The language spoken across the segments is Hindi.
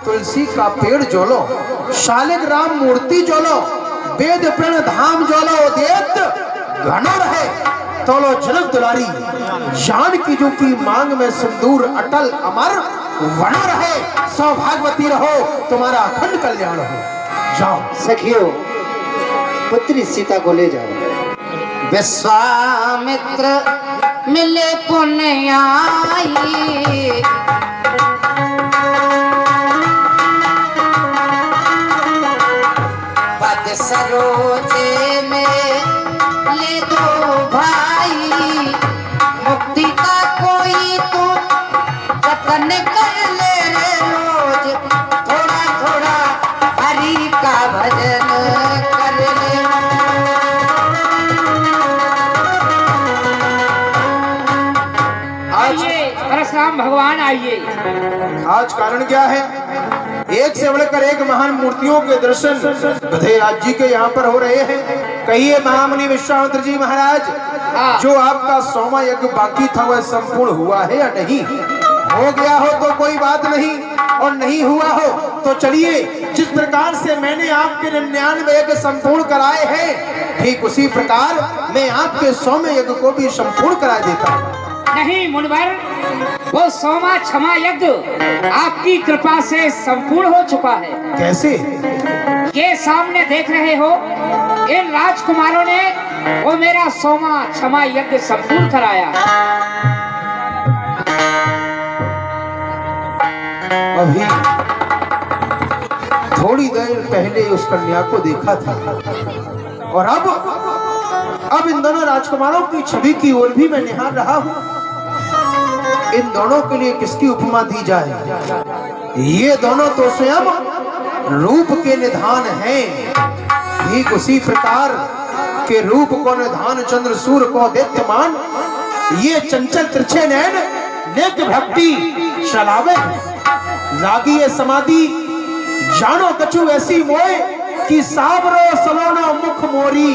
तुलसी का पेड़ जोलो, शालिग्राम मूर्ति जोलो, वेद प्रण धाम जोलो, उदेत घनो रहे तोलो जनक दुलारी, जान की जो की मांग में सिंदूर अटल अमर वनो रहे, सौभाग्यवती रहो, तुम्हारा अखंड कल्याण हो। जाओ सखियो, पुत्री सीता को ले जाओ। विश्वामित्र मिले पुण्य आई, पद सरोजे में ले दो भाई, मुक्ति का कोई तो जतन कर ले रोज, थोड़ा थोड़ा हरि का भजन कर ले। परशुराम भगवान आइए। आज कारण क्या है? एक से बढ़कर एक महान मूर्तियों के दर्शन गधेराज जी के यहाँ पर हो रहे हैं। कहिए महामुनि विश्वामित्र जी महाराज, जो आपका 100वां यज्ञ बाकी था वह संपूर्ण हुआ है या नहीं? हो गया हो तो कोई बात नहीं, और नहीं हुआ हो तो चलिए, जिस प्रकार से मैंने आपके 99 यज्ञ संपूर्ण कराए हैं, ठीक उसी प्रकार मैं आपके 100वें यज्ञ को भी संपूर्ण करा देता हूँ। नहीं मुनिवर, वो 100वां क्षमा यज्ञ आपकी कृपा से संपूर्ण हो चुका है। कैसे? ये सामने देख रहे हो, इन राजकुमारों ने वो मेरा 100वां क्षमा यज्ञ संपूर्ण कराया। अभी थोड़ी देर पहले उस कन्या को देखा था, और अब इन दोनों राजकुमारों की छवि की ओर भी मैं निहार रहा हूँ। इन दोनों के लिए किसकी उपमा दी जाए? ये दोनों तो स्वयं रूप के निधान हैं। ठीक उसी प्रकार के रूप को निधान चंद्र सूर्य को दैत्यमान, ये चंचल तिरछे नैन नेक भक्ति चलावे, लागी ये समाधि जानो कछु ऐसी मोए, कि साबरो सलोना मुख मोरी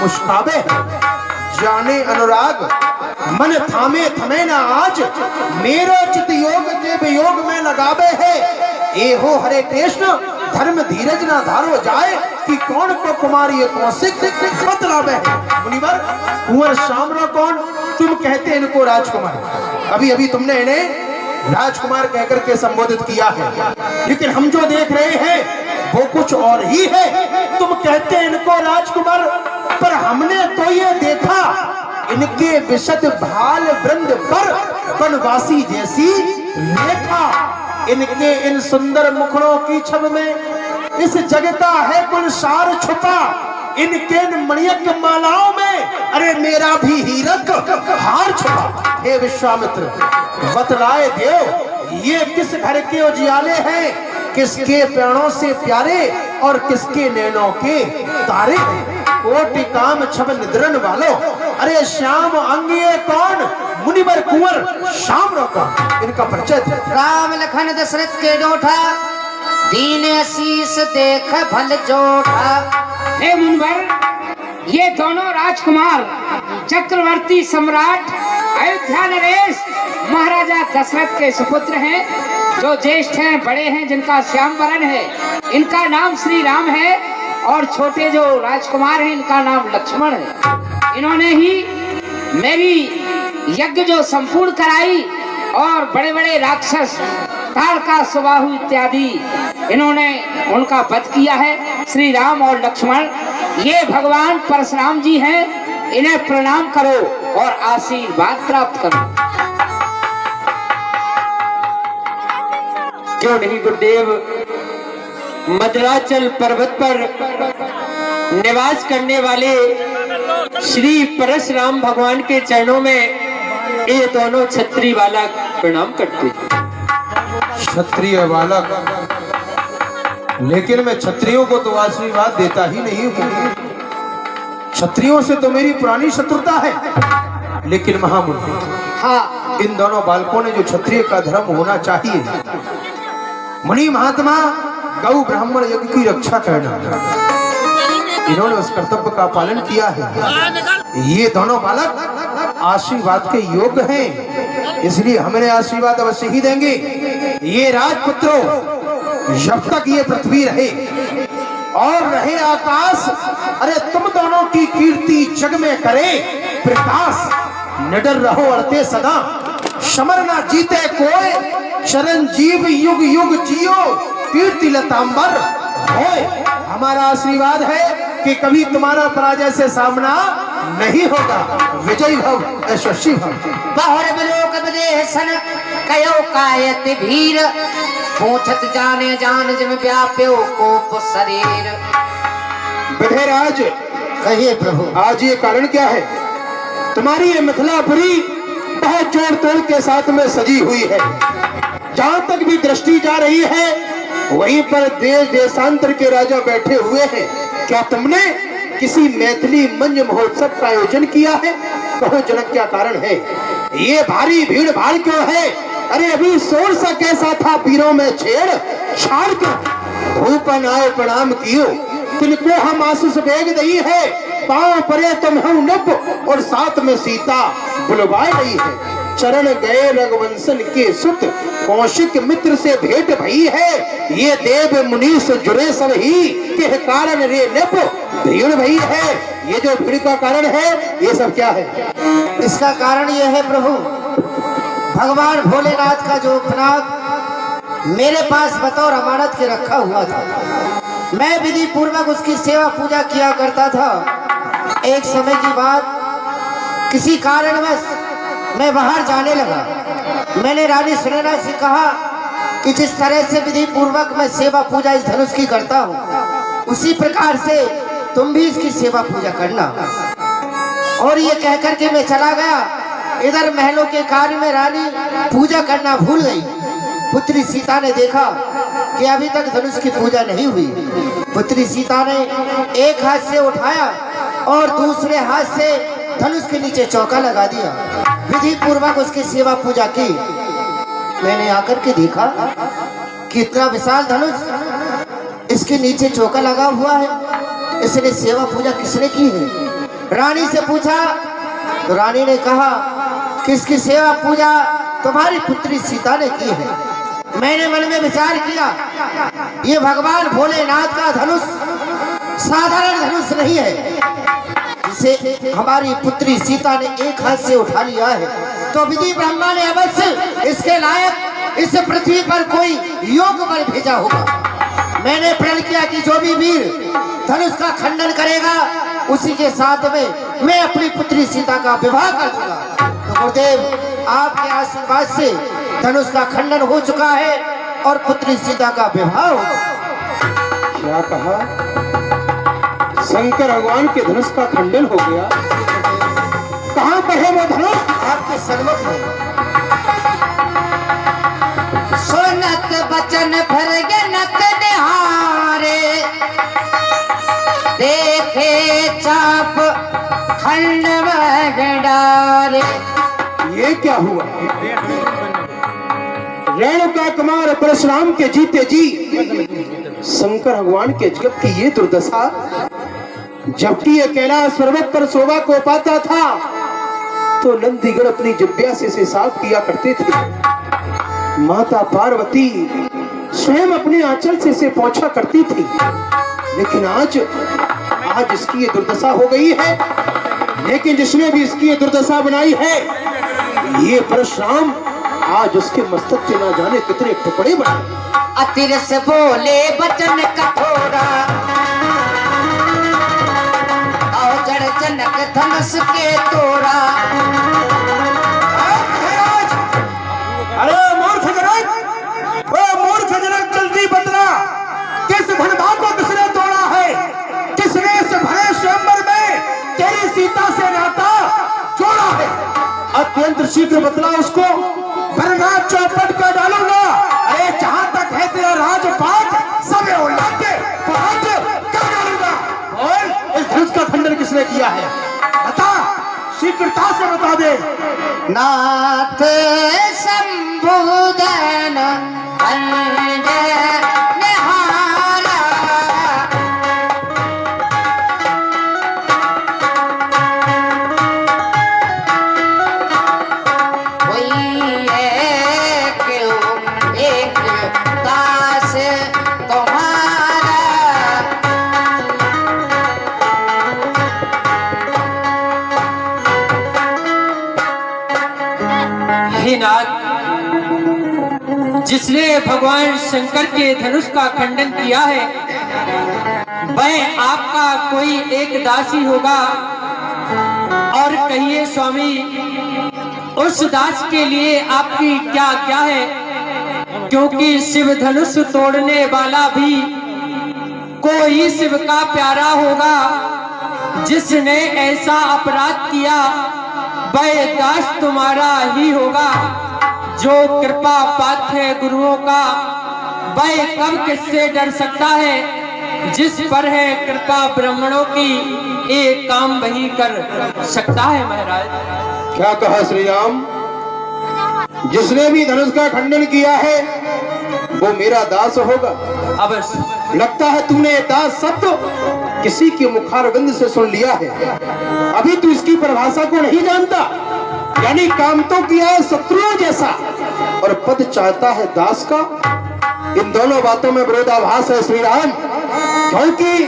मुस्काबे, जाने अनुराग मन थामे थमे ना आज, मेरो चित योग के वियोग में लगावे है। ए हो हरे कृष्ण धर्म धीरज ना धारो जाए, कि कौन को कुमारी कौशिक बतलावे है। मुनिवर, कुंवर शामरा कौन? तुम कहते इनको राजकुमार, अभी अभी तुमने इन्हें राजकुमार कहकर के संबोधित किया है, लेकिन हम जो देख रहे हैं वो कुछ और ही है। तुम कहते इनको राजकुमार, पर हमने तो ये देखा इनके विशद भाल वृंद पर वनवासी जैसी लेखा, इनके इन सुंदर मुखड़ों की छब में इस जग का है गुलशार छुपा, इनके मणियक मालाओं में अरे मेरा भी हीरक हार छुपा। हे विश्वामित्र, बतलाए देव, ये किस घर के उजियाले हैं, किसके प्राणों से प्यारे और किसके नैनों के तारे? कोटि काम छब निद्रन वालों, अरे श्याम अंगिए कौन? मुनिवर कुंवर शामरो कौन? इनका परिचय। राम लखन दशरथ के डोठा, दीन आशीष देख भल जोठा। हे मुनिवर, ये दोनों राजकुमार चक्रवर्ती सम्राट अयोध्या नरेश महाराजा दशरथ के सुपुत्र हैं, जो ज्येष्ठ हैं, बड़े हैं, जिनका श्याम वरण है, इनका नाम श्री राम है, और छोटे जो राजकुमार हैं इनका नाम लक्ष्मण है। इन्होंने ही मेरी यज्ञ जो संपूर्ण कराई, और बड़े बड़े राक्षस ताड़का सुबाहु इत्यादि इन्होंने उनका वध किया है। श्री राम और लक्ष्मण ये भगवान परशुराम जी हैं, इन्हें प्रणाम करो और आशीर्वाद प्राप्त करो। क्यों नहीं गुरुदेव, मद्राचल पर्वत पर निवास करने वाले श्री परशुराम भगवान के चरणों में ये दोनों क्षत्रिय बालक प्रणाम करते। क्षत्रिय बालक, लेकिन मैं क्षत्रियों को तो आशीर्वाद देता ही नहीं हूँ। क्षत्रियों से तो मेरी पुरानी शत्रुता है, लेकिन महामुनि, हाँ, इन दोनों बालकों ने जो क्षत्रिय का धर्म होना चाहिए, मुनि महात्मा गौ ब्राह्मण यज्ञ की रक्षा करना, इन्होंने उस कर्तव्य का पालन किया है। ये दोनों बालक आशीर्वाद के योग्य हैं, इसलिए हमने आशीर्वाद अवश्य ही देंगे। ये राजपुत्रों, जब तक ये पृथ्वी रहे और रहे आकाश, अरे तुम दोनों की कीर्ति जग में करे प्रकाश। निडर रहो अड़ते सदा, समर ना जीते कोई, चिरंजीव युग युग जियो, कीर्ति लतांबर होए। हमारा आशीर्वाद है कि कभी तुम्हारा पराजय से सामना नहीं होगा। विजयी भव, यशस्वी भव। बाहर बिलोक विदेशन कयो कायत भीर, पूछत जाने जान जिम व्याप्यो कोप शरीर। विधेयराज, कहिए प्रभु। आज ये कारण क्या है? तुम्हारी ये मिथिलापुरी बहुत जोड़ तोड़ के साथ में सजी हुई है। जहां तक भी दृष्टि जा रही है वहीं पर देश देशांतर के राजा बैठे हुए हैं। क्या तुमने किसी मैथिली मंच महोत्सव का आयोजन किया है? कहो जनक, क्या कारण है? ये भारी भीड़ भाड़ क्यों है? अरे अभी शोर सा कैसा था पीरों में छेड़ छाड़ क्यों? धूपन आए प्रणाम कियो, तिनको हम आशीष बेग दई है। पांव परे तुम हम नब और साथ में सीता बुलवाए रही है। चरण गए रघुवंशन के सुत, कौशिक मित्र से भेंट भई है। ये देव मुनीष जुड़े सब ही, के कारण रे नप भीड़ भई है। ये जो भीड़ का कारण है, ये सब क्या है? इसका कारण ये है प्रभु, भगवान भोलेनाथ का जो उपनाग मेरे पास बतौर अमानत के रखा हुआ था, मैं विधि पूर्वक उसकी सेवा पूजा किया करता था। एक समय की बात, किसी कारणवश मैं बाहर जाने लगा। मैंने रानी सुनैना से कहा कि जिस तरह से विधि पूर्वक मैं सेवा पूजा इस धनुष की करता हूँ, उसी प्रकार से तुम भी इसकी सेवा पूजा करना। और ये कहकर के मैं चला गया। इधर महलों के कार्य में रानी पूजा करना भूल गई। पुत्री सीता ने देखा कि अभी तक धनुष की पूजा नहीं हुई। पुत्री सीता ने एक हाथ से उठाया और दूसरे हाथ से धनुष के नीचे चौका लगा दिया। विधि पूर्वक उसकी सेवा पूजा की। मैंने आकर के देखा कि इतना विशाल धनुष, इसके नीचे चौका लगा हुआ है। इसने सेवा पूजा किसने की है? रानी से पूछा तो रानी ने कहा कि इसकी सेवा पूजा तुम्हारी पुत्री सीता ने की है। मैंने मन में विचार किया, ये भगवान भोलेनाथ का धनुष साधारण धनुष नहीं है, जिसे हमारी पुत्री सीता ने एक हाथ से उठा लिया है। तो विधि ब्रह्मा ने अवश्य इसके लायक इस पृथ्वी पर कोई योग बल भेजा होगा। मैंने प्रण किया कि जो भी वीर धनुष का खंडन करेगा, उसी के साथ में मैं अपनी पुत्री सीता का विवाह कर दूंगा। तो गुरुदेव, आपके आशीर्वाद से धनुष का खंडन हो चुका है और पुत्री सीता का विवाह होगा। क्या कहा? शंकर भगवान के धनुष का खंडन हो गया? कहां पर है वो धनुष? आपके सन्मुख है। सुनत बचन भर गनत निहारे, देखे चाप खंड में डारे। ये क्या हुआ? रेणुका कुमार परशुराम के जीते जी शंकर भगवान के जगत की ये दुर्दशा। जबकि ये कैलाश पर्वत पर शोभा को पाता था तो नंदीगढ़ अपनी जिब्या से साफ किया करते थे। माता पार्वती स्वयं अपने आंचल से इसे पोंछा करती थी। लेकिन आज इसकी ये दुर्दशा हो गई है। लेकिन जिसने भी इसकी ये दुर्दशा बनाई है, ये परशुराम, आज उसके मस्तक के ना जाने कितने टुकड़े बने। अतिर से बोले बचन कठोरा, और जड़ जनक धनुष के तोड़ा। अरे मूर्ख जनक, ओ मूर्ख जनक, जल्दी बतला, किस धनभाग को किसने तोड़ा है? किसने इस भरे स्वयंवर में तेरी सीता से नाता जोड़ा है? अत्यंत शीघ्र बतला उसको, वरना चौपट कर डालूंगा। अरे जहां तक है तेरा राजपाट, सब उलट कर डालूंगा। और इस धनुष का खंडन किसने किया है? बता, शीघ्रता से बता दे। नाथ संबोधन निहारा, कोई एक दास जिसने भगवान शंकर के धनुष का खंडन किया है वह आपका कोई एक दास ही होगा। और कहिए स्वामी, उस दास के लिए आपकी क्या आज्ञा है? क्योंकि शिव धनुष तोड़ने वाला भी कोई शिव का प्यारा होगा। जिसने ऐसा अपराध किया वह दास तुम्हारा ही होगा। जो कृपा पात्र है गुरुओं का वह कब किससे डर सकता है। जिस पर है कृपा ब्राह्मणों की एक काम वही कर सकता है। महाराज क्या कहा श्री राम? जिसने भी धनुष का खंडन किया है वो मेरा दास होगा। अवश्य। लगता है तूने ये दास शब्द किसी के मुखारविंद से सुन लिया है। अभी तू इसकी परिभाषा को नहीं जानता। यानी काम तो किया है शत्रुओं जैसा और पद चाहता है दास का। इन दोनों बातों में विरोधाभास है श्री राम। क्योंकि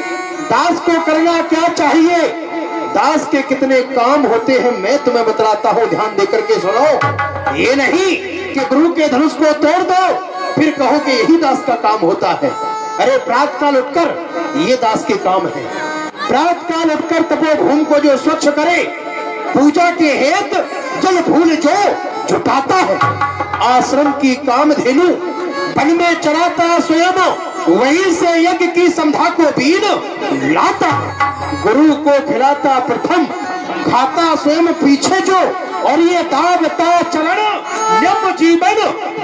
दास को करना क्या चाहिए, दास के कितने काम होते हैं मैं तुम्हें बतलाता हूँ, ध्यान देकर के सुनो। ये नहीं कि गुरु के धनुष को तोड़ दो फिर कहो कि यही दास का काम होता है। अरे प्रातः काल उठकर ये दास के काम है। प्रातः काल उठकर तपोभूमि को जो स्वच्छ करे, पूजा के हेतु जल फूल जो जुटाता है, आश्रम की कामधेनु वन में चराता स्वयं, वहीं से यज्ञ की संध्या को बीन लाता, गुरु को खिलाता प्रथम, खाता स्वयं पीछे जो, और ये दावता चरण नियम जीवन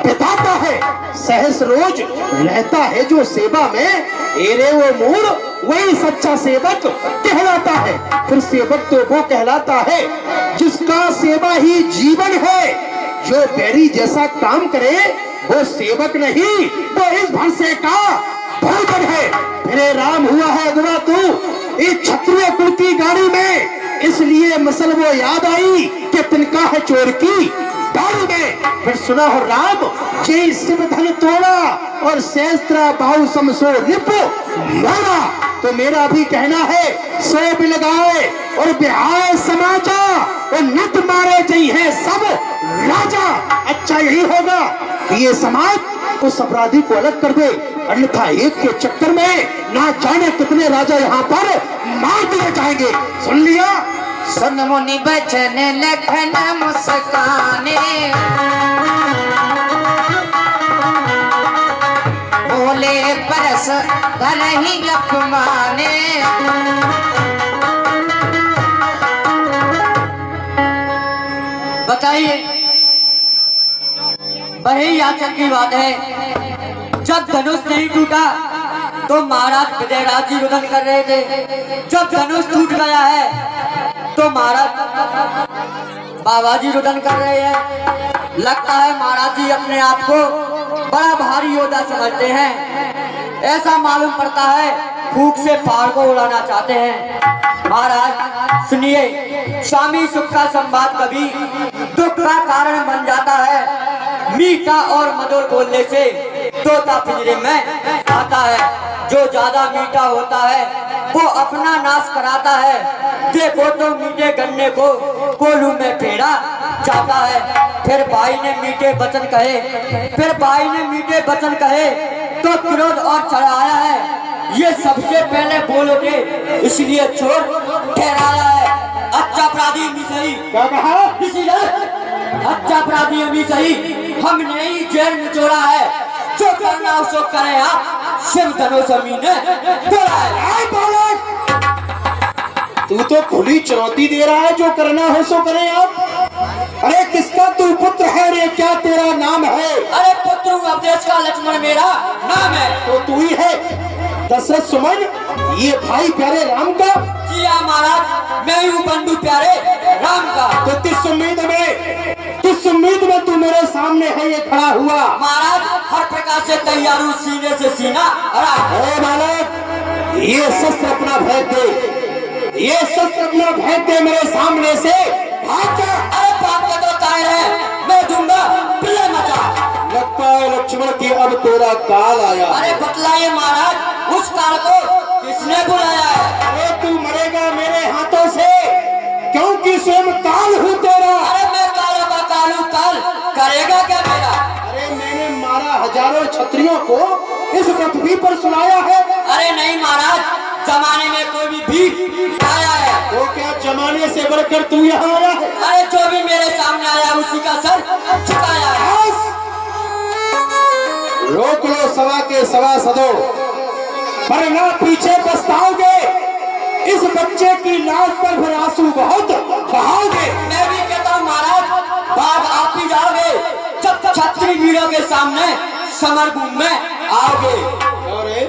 बिताता है। सहस रोज रहता है जो सेवा में, एरे वो मूड वही सच्चा सेवक कहलाता है। फिर सेवक तो वो कहलाता है जिसका सेवा ही जीवन है। जो बैरी जैसा काम करे वो सेवक नहीं, वो इस भरसे का भोजन है। मेरे राम हुआ है अगवा तू इस क्षत्रिय कुल की गाड़ी में, इसलिए मसल वो याद आई कि तिनका है चोर की दारू में। फिर सुना हो राम, जय शिव धन तोड़ा और सहस्त्रा बाहु समसो लिप मोड़ा। तो मेरा भी कहना है सो भी लगाए और बिहार समाजा और नित मारे जई है सब राजा। अच्छा यही होगा कि ये समाज उस अपराधी को अलग कर दे, अन्यथा एक के चक्कर में ना जाने कितने राजा यहाँ पर मार दिए जाएंगे। सुन लिया? सुन मुनि बचन लखन मुस्काने, बोले परस धन ही अपमाने। बताइए, बड़ी याचक की बात है। जब धनुष नहीं टूटा तो महाराज विजयराज जी रुदन कर रहे थे। जब धनुष टूट गया है तो महाराज बाबा जी रुदन कर रहे हैं। लगता है महाराज जी अपने आप को बड़ा भारी योद्धा समझते हैं। ऐसा मालूम पड़ता है फूंक से पहाड़ को उड़ाना चाहते हैं। महाराज सुनिए, स्वामी सुख का संवाद कभी दुख का कारण बन जाता है। मीठा और मधुर बोलने से तोता पिंजरे में आता है। जो ज्यादा मीठा होता है वो अपना नाश कराता है। देखो तो मीठे गन्ने को कोलू में फेरा जाता है। फिर भाई ने मीठे वचन कहे, तो क्रोध और चढ़ाया है। ये सबसे पहले बोलोगे इसलिए चोर ठहराया है। अच्छा अपराधी अमी सही, क्या कहा? अच्छा अपराधी अमी सही, हमने ही जेल निचोड़ा है। जो करना उसको करे आप, शिव धनुष अमी ने तोड़ा है। तू तो खुली चुनौती दे रहा है, जो करना है सो करें आप। अरे किसका तू पुत्र है रे, क्या तेरा नाम है? अरे पुत्र हूँ अवधेश का, लक्ष्मण मेरा नाम है। तो तू ही है दशरथ सुमन, ये भाई प्यारे राम का? जी हाँ महाराज, मैं ही हूँ बंधु प्यारे राम का। तो किस उम्मीद में तू मेरे सामने है ये खड़ा हुआ? महाराज हर प्रकार से तैयार हूँ, सीने से सीना अड़ा। अरे बालक, ये शस्त्र अपना भेद दे, ये शस्त्र अपना भेद दे मेरे सामने से। भाग जा। अरे बाप का तो कायर है, मैं दूंगा पिले मचा। लगता है लक्ष्मण की अब तेरा काल आया। अरे बतलाइए महाराज, उस काल को किसने बुलाया है? अरे तू मरेगा मेरे हाथों से, क्योंकि स्वयं काल हूँ तेरा। अरे मैं काल करेगा क्या मेरा? अरे मैंने मारा 1000 क्षत्रियों को इस पृथ्वी पर सुनाया है? अरे नहीं महाराज, जमाने में कोई भी भीख आया है। तो क्या जमाने से बढ़कर तू यहाँ आया है? अरे जो भी मेरे सामने आया उसी का सर झुकाया है। रोक लो सवा के सवा सदो, वरना पीछे पछताओगे। इस बच्चे की लाश पर फिर आंसू बहुत बहाओगे। मैं भी कहता हूँ महाराज, बाद आप ही जाओगे जब क्षत्रिय वीरों के सामने समरभूमि में आओगे। अरे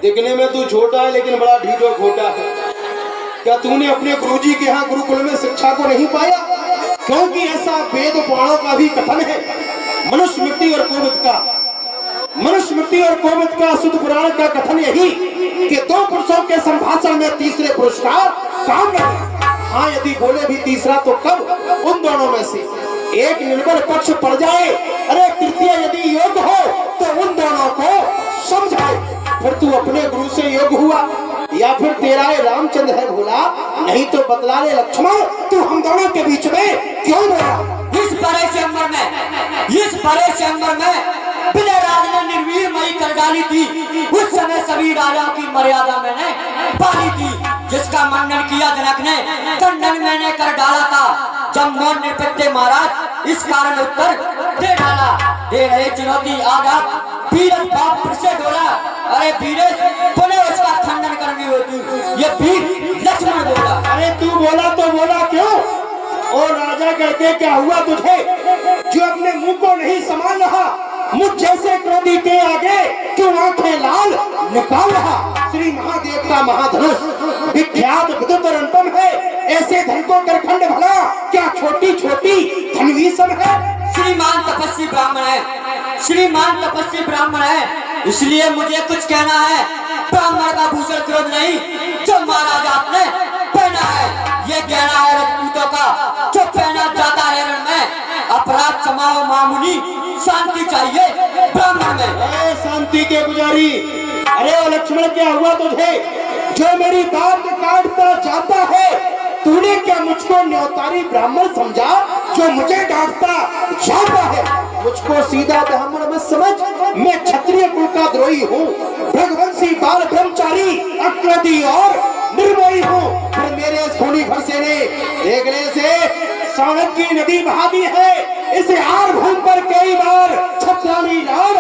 दिखने में तू छोटा है लेकिन बड़ा ढीठो खोटा है। क्या तूने अपने गुरुजी के यहाँ गुरुकुल में शिक्षा को नहीं पाया? क्योंकि ऐसा वेद पुराणों का भी कथन है, मनुस्मृति और कोविद का, मनुस्मृति और कोविद का शुद्ध पुराण का कथन यही कि दो पुरुषों के संभाषण में तीसरे पुरुष का काम नहीं। हाँ, यदि बोले भी तीसरा तो कब? उन दोनों में से एक निर्बल पक्ष पड़ जाए, अरे तृतीय यदि योग्य हो तो उन दोनों को समझाए। फिर तू अपने गुरु से योग्य हुआ या फिर तेरा ये रामचंद्र है भोला? नहीं तो बतला ले लक्ष्मण, तू हम दोनों के बीच में क्यों बोला? इस बड़े चैम्बर में विजय राज ने निर्वीर मई कर डाली थी। उस समय सभी राजाओं की मर्यादा मैंने पाली थी, जिसका मंडन किया जनक ने, खंडन मैंने कर डाला था। जब मौन निपटते महाराज इस कारण उत्तर दे डाला। दे रहे चुनौती आजाद वीर बाप फिर से डोला। अरे वीरे बोले उसका खंडन करनी होती, ये वीर लक्ष्मण बोला। अरे तू बोला तो बोला क्यों? और राजा कहते क्या हुआ तुझे जो अपने मुंह को नहीं संभाल रहा? मुझ जैसे क्रोधी के आगे क्यों आंखें लाल निकाल रहा? श्री महादेव का महाधनुष विख्यात विद्युत और अनुपम है। ऐसे धन को कर खंड भला क्या छोटी छोटी धनवी सब है? श्रीमान तपस्वी ब्राह्मण है, श्रीमान तपस्वी ब्राह्मण है, इसलिए मुझे कुछ कहना है। ब्राह्मण का भूषण क्रोध नहीं जो महाराज आपने पहना है, ये कहना है राजपूतों का जो पहना जाता है रण में। अपराध समाओ मामूली, शांति चाहिए ब्राह्मण में। अरे शांति के पुजारी, अरे ओ लक्ष्मण क्या हुआ तुझे जो मेरी बात काटता जाता है? तूने क्या मुझको न्योतारी ब्राह्मण समझा जो मुझे डांटता जाता है? मुझको सीधा ब्राह्मण मत समझ, मैं क्षत्रिय कुल का द्रोही हूँ, भगवंशी बाल ब्रह्मचारी, अक्रोधी और निर्मोही हूँ। फिर मेरे खूनी फरसे ने देखने से सावत की नदी बहा दी है। इसे आर भूमि पर कई बार छत्रानी राम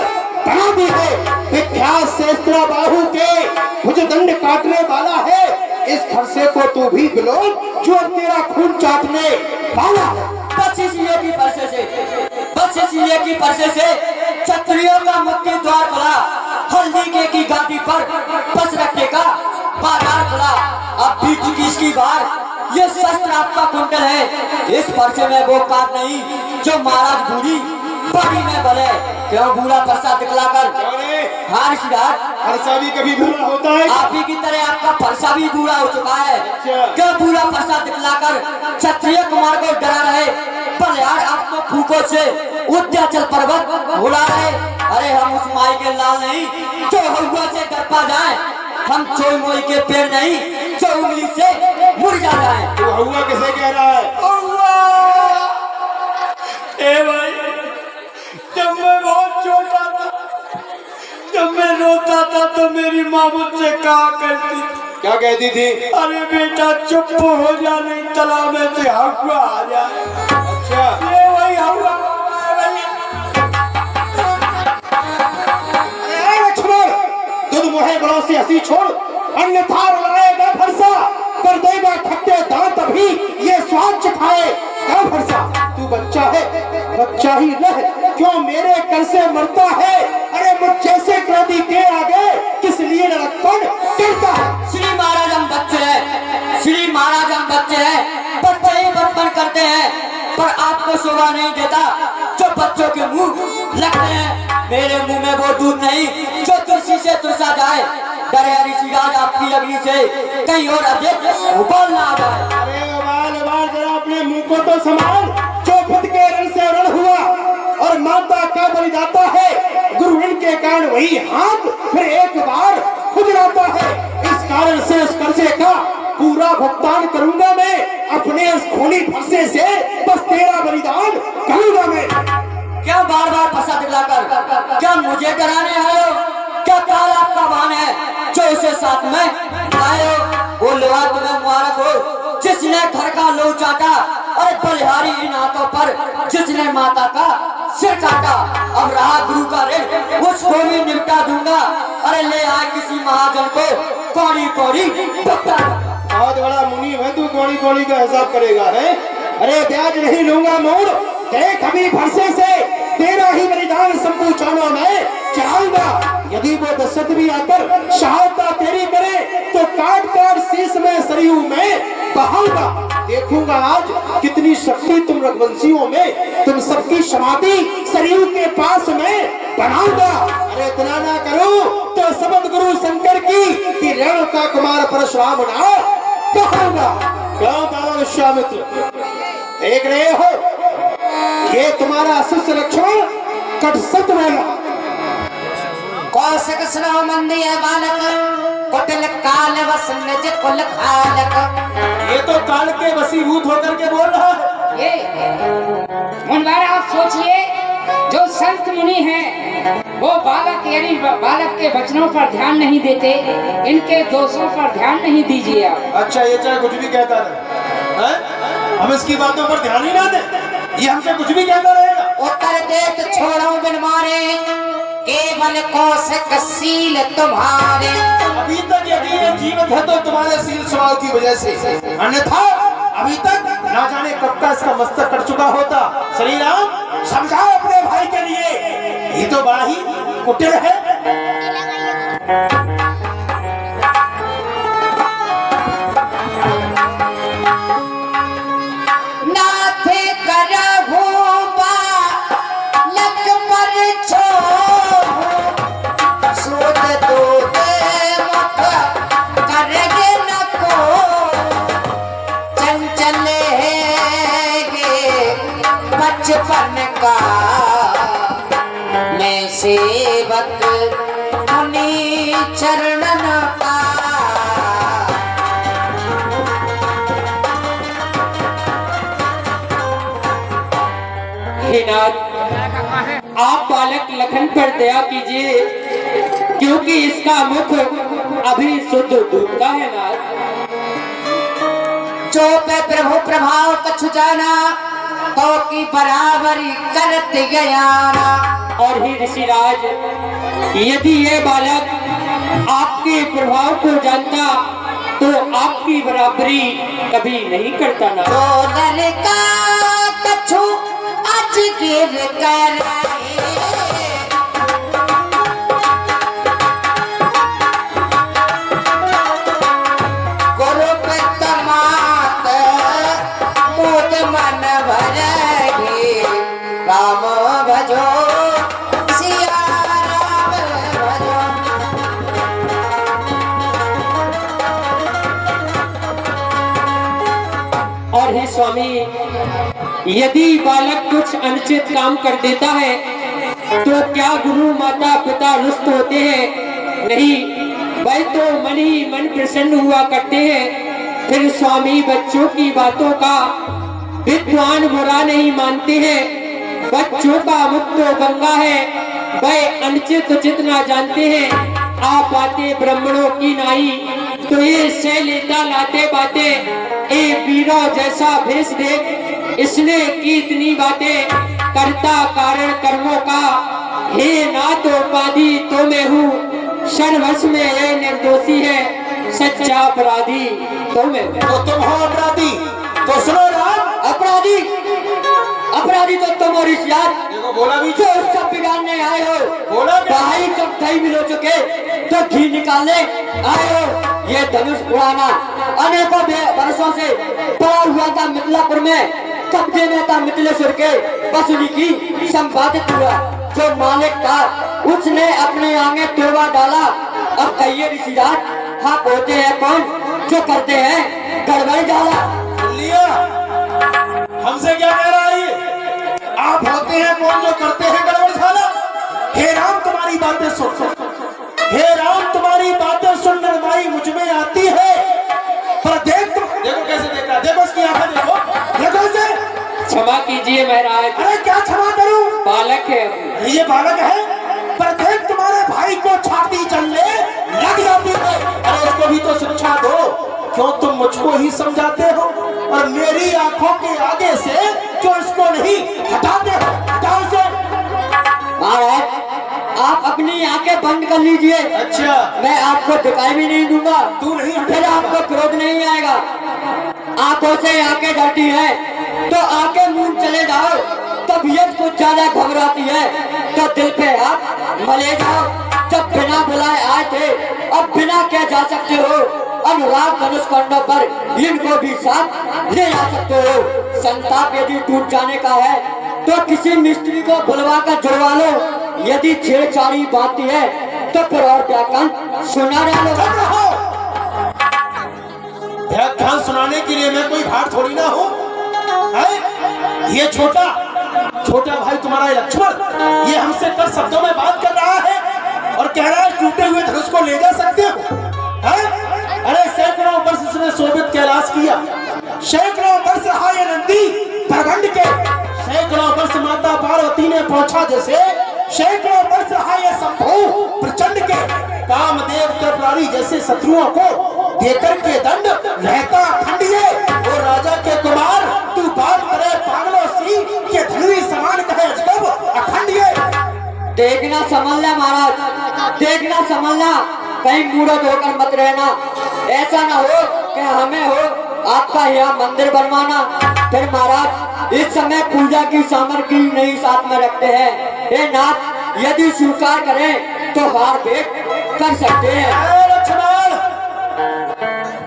बना दी है। विख्यात शेषरा बाहु के मुझे दंड काटने वाला है। इस फरसे को तू भी बिलो जो तेरा खून चाटने वाला है। बस इसलिए की परसे से क्षत्रियों का मुक्ति द्वार खुला। हल्दी के की गादी पर बस रखने का बाजार खुला। अब बीच की इसकी बार ये शस्त्र आपका कुंडल है। इस परसे में वो कार नहीं जो महाराज बूढ़ी बड़ी में भले क्यों बूढ़ा परसा दिखलाकर। हाँ ऋषिराज, फरसा भी कभी बूढ़ा होता है? आप ही की तरह आपका परसा भी बूढ़ा हो चुका है। क्यों बूढ़ा परसा दिखलाकर क्षत्रिय कुमार को डरा रहे? पर यार आप तो फूकों से उद्याचल पर्वत भुला रहे। अरे हम उस माई के लाल नहीं जो हवा से डरपा जाए, हम चोई मोई के पेड़ नहीं जो उंगली से मुरझा जाए। तू हवा किसे कह रहा है? ए भाई, जब मैं बहुत छोटा था, जब मैं रोता था तो मेरी माँ मुझसे कहा करती थी, क्या कहती थी? अरे बेटा चुप हो जा, नहीं तालाब में से हवा आ जाए। अच्छा, ये वही हवा दूध मुहे बड़ों से हंसी छोड़, अन्यथा रुलाएगा फरसा, कर देगा खट्टे दांत अभी ये स्वाद चखाएगा फरसा। तू बच्चा है, बच्चा ही रह, क्यों मेरे कर से मरता है? अरे मुझ जैसे क्रोधी के आगे किस लिए लड़कपन करता है? श्री महाराज हम बच्चे हैं, श्री महाराज हम बच्चे हैं, बच्चे ही बचपन करते हैं, पर आपको शोभा नहीं देता जो बच्चों के मुंह लगते हैं। मेरे मुंह में वो दूध नहीं जो तुलसी से तुलसा जाए। डरे ऋषिराज आपकी अग्नि से कहीं और अधिक उबाल ना आ जाए। अरे उबाल जरा अपने मुंह को तो संभाल। जो खुद के रण से रण हुआ और माता का बलिदाता है, गुरु ऋण के कारण वही हाथ फिर एक बार खुजलाता है। इस कारण से उस कर्जे का पूरा भुगतान करूंगा मैं, अपने उस खूनी फरसे से बस तेरा बलिदान करूंगा मैं। क्या बार बार फंसा दिखलाकर क्या मुझे डराने आए हो? क्या काल आपका वाहन है जो इसे साथ में आए हो? वो लोहा तुम्हें मुबारक हो जिसने घर का लो चाटा, और बलिहारी इन हाथों पर जिसने माता का सिर काटा। अब रहा गुरु का ऋण उसको भी निपटा दूंगा। अरे ले आए किसी महाजन को कौड़ी कौड़ी भुगता। बहुत बड़ा मुनि है तू, कौड़ी कौड़ी का हिसाब करेगा है? अरे ब्याज नहीं लूंगा मोड़, देख अभी भरसे से तेरा ही बलिदान शंभू चरणों में चढ़ाऊंगा। यदि वो दशरथ भी आकर शहादत तेरी करे तो काट काट शीश में सरयू में बहाऊंगा। देखूंगा आज कितनी शक्ति तुम रघुवंशियों में, तुम सबकी समाधि सरयू के पास में बनाऊंगा। अरे इतना ना करो तो सबद गुरु शंकर की कि रेणुका कुमार परशुराम ना कहूंगा। क्यों बाबा विश्वामित्र देख रहे हो, ये तुम्हारा शिष्य लक्ष्मण कट सत्य बोला। कौशिक स्नो मंदिर बालक कुटिल काल वस निज कुल खालक। ये तो काल के वसीभूत होकर के बोल रहा है। ये मुनवारा आप सोचिए, जो संत मुनि हैं वो बालक यानी बालक के वचनों पर ध्यान नहीं देते, इनके दोषों पर ध्यान नहीं दीजिए आप। अच्छा ये चाहे कुछ भी कहता रहे हैं? हम इसकी बातों पर ध्यान ही ना दें, ये हमसे कुछ भी कहता रहेगा। उत्तर देत छोड़ो बिन मारे केवल कौशिक सील तुम्हारे। अभी तक यदि ये जीवित है तो तुम्हारे सील स्वभाव की वजह से, अन्यथा अभी तक ना जाने कब का इसका मस्तक कट चुका होता। श्री राम समझाओ अपने भाई के लिए, ये तो बड़ा ही कुटिल है। नाथे करहु बालक पर छोड़ सूद दूध मुख करगे न को। चंचल है गे बचपन का मैं सेवक मुनि चरणन का। हे नाथ, आप बालक लखन पर दया कीजिए, क्योंकि इसका मुख अभी शुद्ध दूध का है नाथ। जो पे प्रभु प्रभाव कछु जाना तो की बराबरी करत गयाना। और ही ऋषिराज, यदि ये बालक आपके प्रभाव को जानता तो आपकी बराबरी कभी नहीं करता ना। तो लड़का कछु अजगिर कर गुरु तमात मुद मन भरगी। राम भजो सिया राम भजो। और हे स्वामी, यदि बालक कुछ अनुचित काम कर देता है तो क्या गुरु माता पिता रुष्ट होते हैं? नहीं, वह तो मन ही मन प्रसन्न हुआ करते हैं। फिर स्वामी बच्चों की बातों का विद्वान बुरा नहीं मानते हैं। बच्चों का मुख तो गंगा है, वह अनुचित उचित ना जानते हैं। आप बातें ब्राह्मणों की नहीं तो ये से लेता लाते बातें। ए वीरों जैसा भेष देख, इसने की इतनी बातें। करता कारण कर्मों का हे नाथ उपाधि तो मैं हूँ। सर्वस्व में ये निर्दोषी है, सच्चा अपराधी तो मैं हूँ। तो तुम हो अपराधी, तो सुनो राम। अपराधी अपराधी तो तुम और इस याद देखो बोला भी जो सब बिगाड़ने आए हो। बोला भी। भाई जब दही मिलो चुके तो घी निकालने आए हो। ये धनुष उड़ाना अनेकों वर्षों से पड़ा हुआ था मिथिलापुर में, कब्जे में था मिथिलेश्वर के वसूली की संपादित हुआ। जो मालिक था उसने अपने आगे तोड़वा डाला। अब कहिए ऋषिराज, हाँ होते हैं कौन जो करते हैं गड़बड़ डाला। लिया हमसे क्या कह रहा है ये? आप होते हैं कौन जो करते हैं गड़बड़ झाला? हे राम तुम्हारी बातें सुन, हे राम तुम्हारी बातें सुन नरमाई मुझ में आती है। पर देखो कैसे देख रहा है, देखो उसकी आंखें देखो, देखो इसे। क्षमा कीजिए महाराज, अरे क्या क्षमा करूं? बालक है। ये बालक है, पर देख तुम्हारे भाई को छाती जलने लग जाती है। अरे उसको भी तो शिक्षा दो। क्यों तुम मुझको ही समझाते हो और मेरी आंखों के आगे से क्यों इसको नहीं हटाते हो? हटाओ इसे। महाराज आप अपनी आंखें बंद कर लीजिए। अच्छा, मैं आपको दिखाई भी नहीं दूंगा, तू नहीं फिर हटेगा। आपको क्रोध नहीं आएगा। आंखों से आंखें डरती है तो आंखें मूंद चले जाओ। तबीयत कुछ ज्यादा घबराती है तो दिल पे हाथ मले जाओ। जब बिना बुलाए आए थे, अब बिना क्या जा सकते हो। अनुराग धनुष कंडों पर इनको भी साथ ले जा सकते हो। संताप यदि टूट जाने का है तो किसी मिस्त्री को बुलवा कर जुड़वा लो। यदि छेड़छाड़ी बाती है तो फिर और व्याख्यान सुना डालो। चुप रहो। व्याख्यान सुनाने के लिए मैं कोई भाड़ थोड़ी ना हूँ। ये छोटा भाई तुम्हारा लक्ष्मण ये हमसे कल शब्दों में बात कर रहा है और कह रहा है टूटे हुए धनुष को ले जा सकते हो। अरे सैकड़ों वर्ष उसने शोभित कैलाश किया, सैकड़ों वर्ष रहा ये नंदी प्रगंड के, सैकड़ों वर्ष माता पार्वती ने पहुंचा जैसे, सैकड़ों वर्ष रहा ये शंभु प्रचंड के, कामदेव त्रिपुरारी जैसे शत्रुओं को देकर के दंड रहता खंडिए। और राजा के कुमार तू बात करे पागलों सी के धनुष समान कहे जब अखंडिए। देखना संभलना महाराज, देखना संभलना, कहीं मूर्ख होकर मत रहना। ऐसा ना हो कि हमें हो आपका यहाँ मंदिर बनवाना। फिर महाराज इस समय पूजा की सामग्री नहीं साथ में रखते हैं। हे नाथ यदि स्वीकार करें तो हार भेंट कर सकते हैं। लक्ष्मण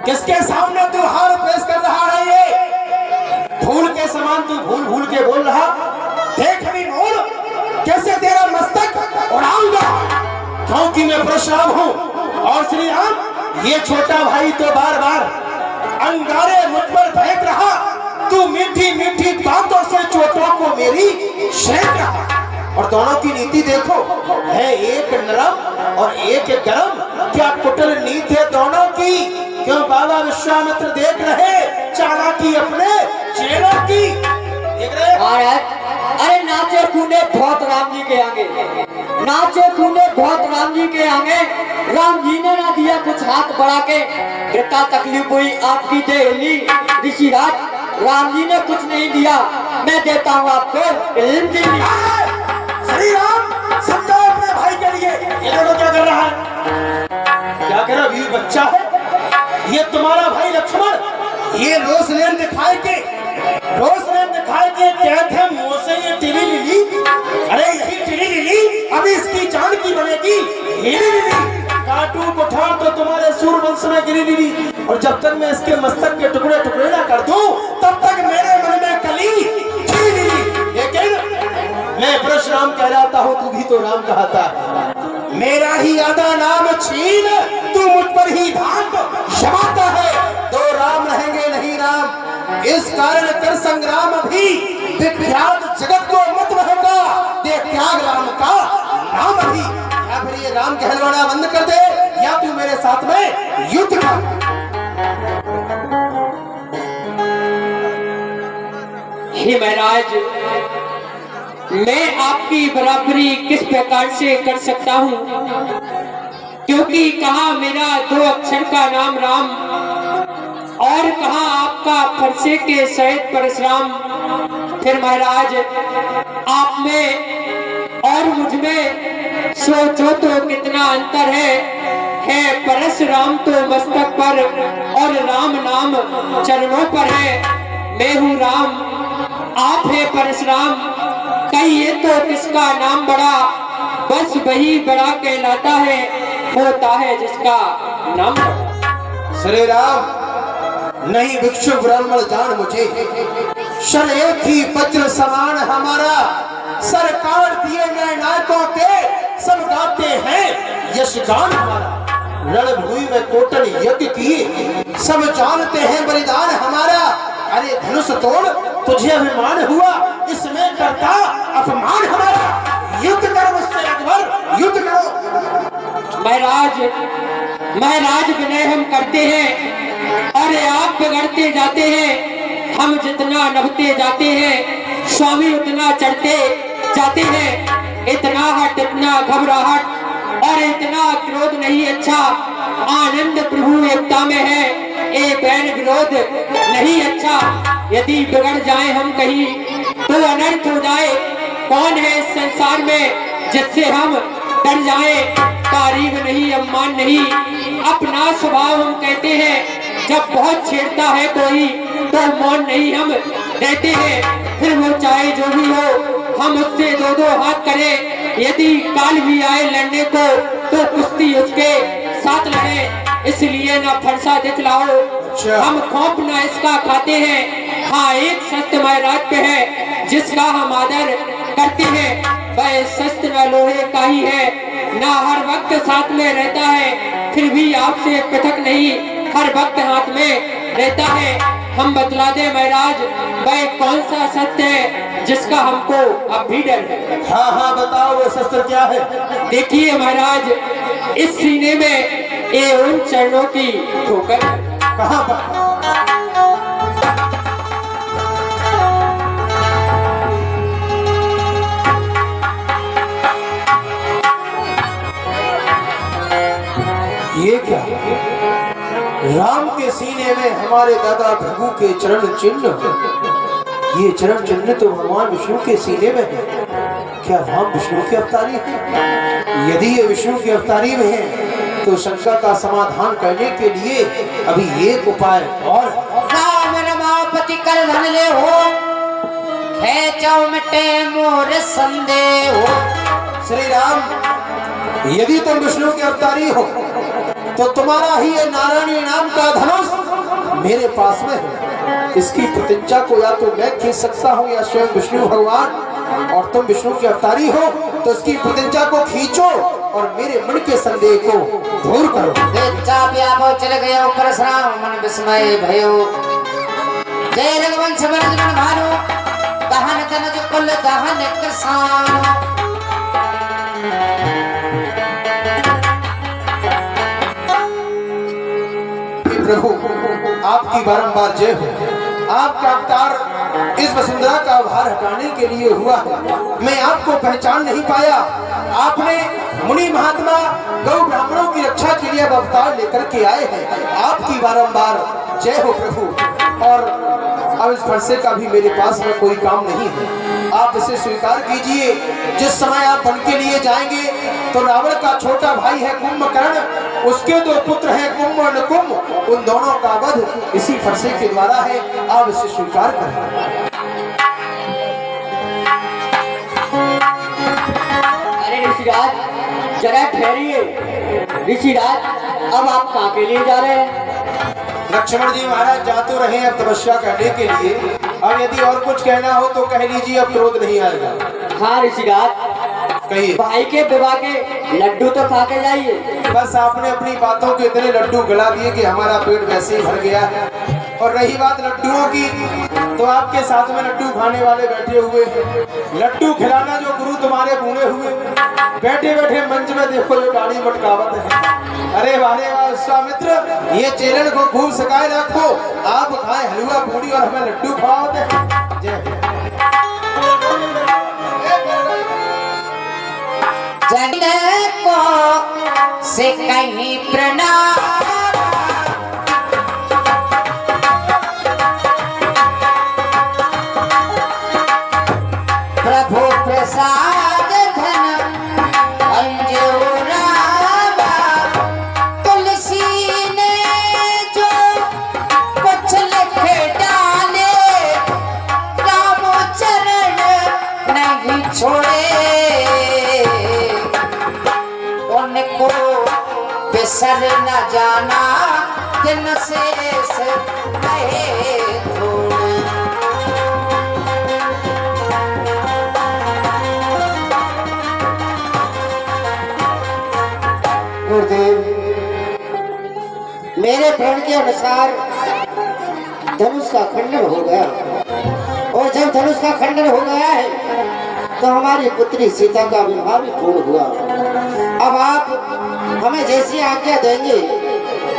किसके सामने तू हार पेश कर रहा है? ये फूल के समान तू भूल भूल के बोल रहा। देख भी मोर कैसे तेरा मस्तक उड़ाऊंगा, क्योंकि मैं परशुराम हूँ। और श्री राम ये छोटा भाई तो बार बार अंगारे मुझ पर फेंक रहा। तू मीठी मीठी बातों से चोटों को मेरी शेक रहा। और दोनों की नीति देखो है, एक नरम और एक गरम। क्या कुटिल नीति है दोनों की। क्यों बाबा विश्वामित्र देख रहे चालाकी अपने चेलों की देख रहे। अरे नाचे कूदे बहुत राम जी के आगे, नाचे कूदे बहुत राम जी के आगे। राम जी ने ना दिया कुछ हाथ बढ़ा के, बेटा तकलीफ हुई आपकी देहली ऋषिराज। राम जी ने कुछ नहीं दिया, मैं देता हूँ आपको श्री राम समझाओ अपने भाई के लिए। ये देखो क्या कर रहा है, क्या कर रहा है? बच्चा है ये तुम्हारा भाई लक्ष्मण। ये रोसलेन दिखाए के कहते हैं मुंह से ये टीवी लिली। अरे यही टीवी लिली अभी इसकी जान की बनेगी। काटू कुठार तो तुम्हारे सूर्यवंश में गिरी लिली। और जब तक मैं इसके मस्तक के टुकड़े टुकड़े ना कर दूं तब तक मेरे मन में कली खिली लिली। लेकिन मैं परशुराम कहलाता हूँ, तू भी तो राम कहता है। मेरा ही आधा नाम छीन तू मुझ पर ही धाक जमाता है। दो राम रहेंगे नहीं राम, इस कारण कर संग्राम अभी विख्यात जगत को मत रहेगा। दे त्याग राम का नाम अभी। या फिर ये राम कहलवाना बंद कर दे या तू मेरे साथ में युद्ध कर। हे महाराज मैं आपकी बराबरी किस प्रकार से कर सकता हूँ, क्योंकि कहा मेरा 2 अक्षर का नाम राम और कहा आपका फरसे के सहित परशुराम। फिर महाराज आप में और मुझ में सोचो तो कितना अंतर है परशुराम तो मस्तक पर और राम नाम चरणों पर है। मैं हूँ राम, आप है परशुराम। कहिए तो किसका नाम बड़ा, बस वही बड़ा कहलाता है, होता है जिसका नाम। श्री राम नहीं भिक्षु ब्राह्मण जान मुझे, शर एक ही वज्र समान हमारा। सरकार दिए गए नायकों के सब गाते हैं यश गान हमारा। रणभूमि में कोटन यज्ञ किए सब जानते हैं बलिदान हमारा। अरे धनुष तोड़ तुझे अभिमान हुआ, इसमें करता अपमान हमारा। युद्ध करो मुझसे अकबर, युद्ध करो। महाराज विनय हम करते हैं और आप बिगड़ते जाते हैं। हम जितना नभते जाते हैं स्वामी उतना चढ़ते चाहते हैं। इतना हट, इतना घबराहट और इतना क्रोध नहीं अच्छा। आनंद प्रभु एकता में है, ए बैर विरोध नहीं अच्छा। यदि बिगड़ जाए हम कहीं तो अनर्थ हो जाए। कौन है इस संसार में जिससे हम डर जाए। तारीफ नहीं, अम्मान नहीं, अपना स्वभाव हम कहते हैं। जब बहुत छेड़ता है कोई तो मौन नहीं हम रहते हैं। फिर वो चाहे जो भी हो, हम उससे दो दो हाथ करें। यदि काल भी आए लड़ने को तो कुश्ती उसके साथ लड़े। इसलिए ना फरसा दिखलाओ, हम खौफ ना इसका खाते हैं। हाँ, एक सत्य महाराज पे है जिसका हम आदर करते हैं। वह शस्त्र न लोहे का ही है, ना हर वक्त साथ में रहता है। फिर भी आपसे पृथक नहीं, हर वक्त हाथ में रहता है। हम बतला दे महाराज, वह कौन सा सत्य है जिसका हमको अब भी डर है। हाँ हाँ बताओ, वो शस्त्र क्या है? देखिए महाराज, इस सीने में ये उन चरणों की ठोकर है। कहाँ पर? ये क्या? राम के सीने में हमारे दादा भृगु के चरण चिन्ह। ये चरण चिन्ह तो भगवान विष्णु के सीने में है। क्या राम विष्णु के अवतारी है? यदि ये विष्णु के अवतारी में है तो शंका का समाधान करने के लिए अभी एक उपाय और। राम रमापति कर धन ले हो, खेचो मिटे मोर संदेह हो। श्री राम, यदि तुम विष्णु के अवतारी हो तो तुम्हारा ही ये नारायणी नाम का धनुष मेरे पास में है। इसकी प्रतिज्ञा को या तो मैं खींच सकता हूँ या स्वयं विष्णु भगवान। और तुम विष्णु के अवतारी हो तो इसकी प्रतिज्ञा को खींचो और मेरे मन के संदेह को दूर करो। चल गयो परशुराम मन विस्मय भयो, जय रघुवंश मन भानु, दहन तनज कुल दहन किसान। प्रभु आपकी बारंबार जय हो। आपका अवतार इस वसुंधरा का भार हटाने के लिए हुआ है। मैं आपको पहचान नहीं पाया। आपने मुनि महात्मा गौ ब्राह्मणों की रक्षा के लिए अवतार लेकर के आए हैं। आपकी बारंबार जय हो प्रभु। और अब इस फरसे का भी मेरे पास में कोई काम नहीं है। आप इसे स्वीकार कीजिए। जिस समय आप वन के लिए जाएंगे तो रावण का छोटा भाई है कुंभकर्ण, उसके दो पुत्र हैं कुंभ और नकुंभ। उन दोनों का वध इसी फरसे के द्वारा है। आप इसे स्वीकार करें। अरे ऋषिराज, जरा ठहरिए। ऋषिराज, अब आप कहाँ के लिए जा रहे हैं? लक्ष्मण जी महाराज जा तो रहे हैं अब तपस्या करने के लिए। अब यदि और कुछ कहना हो तो कह लीजिए, अब क्रोध नहीं आएगा। हाँ ऋषिराज, कहिए। भाई के विवाह के लड्डू तो खा के जाइए। बस आपने अपनी बातों के इतने लड्डू गला दिए कि हमारा पेट वैसे ही भर गया है। और रही बात लड्डुओं की, तो आपके साथ में लड्डू खाने वाले बैठे हुए हैं। लड्डू खिलाना जो गुरु तुम्हारे बूढ़े हुए, बैठे बैठे मंच में देखो जो गाड़ी मटकावत है। अरे वाले वाह विश्वामित्र, ये चेलन को खूब सकाए रखो। आप खाए हलवा पूरी और हमें लड्डू खवाते हैं। जय जन को से कहीं प्रणाम, प्रभु प्रसाद धन अंजोरा। तुलसी ने जो कुछ लिख डाले, रामो चरण नहीं छोड़े। उनको बिसर न जाना, दिन शेष रहे थोड़े। गुरुदेव, मेरे प्रण के अनुसार धनुष का खंडन हो गया। और जब धनुष का खंडन हो गया है तो हमारी पुत्री सीता का विवाह भी पूर्ण हुआ। अब आप हमें जैसी आज्ञा देंगे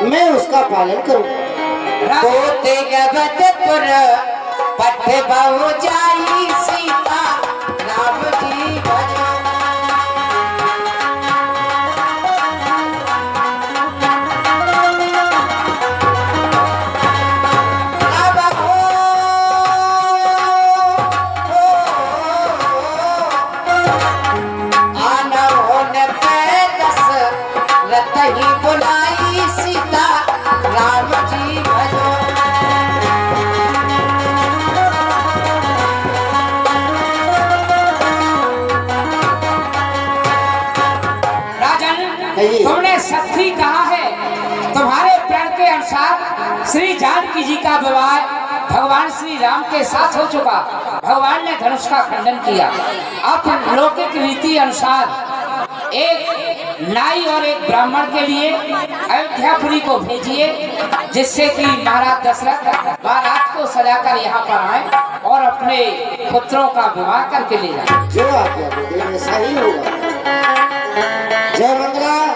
मैं उसका पालन करूंगा। पोते गबतपुर पठ बहु जाई सीता, राम जी बुलाई सीता राम जी भजो। राजन, तुमने सत्य कहा है। तुम्हारे प्रण के अनुसार श्री जानकी जी का विवाह भगवान श्री राम के साथ हो चुका। भगवान ने धनुष का खंडन किया। अब लौकिक रीति अनुसार एक नाई और एक ब्राह्मण के लिए अयोध्यापुरी को भेजिए, जिससे कि महाराज दशरथ बारात को सजाकर यहाँ पर आए और अपने पुत्रों का विवाह करके ले जाए। जो आप ऐसा ही होगा। जय मंगला।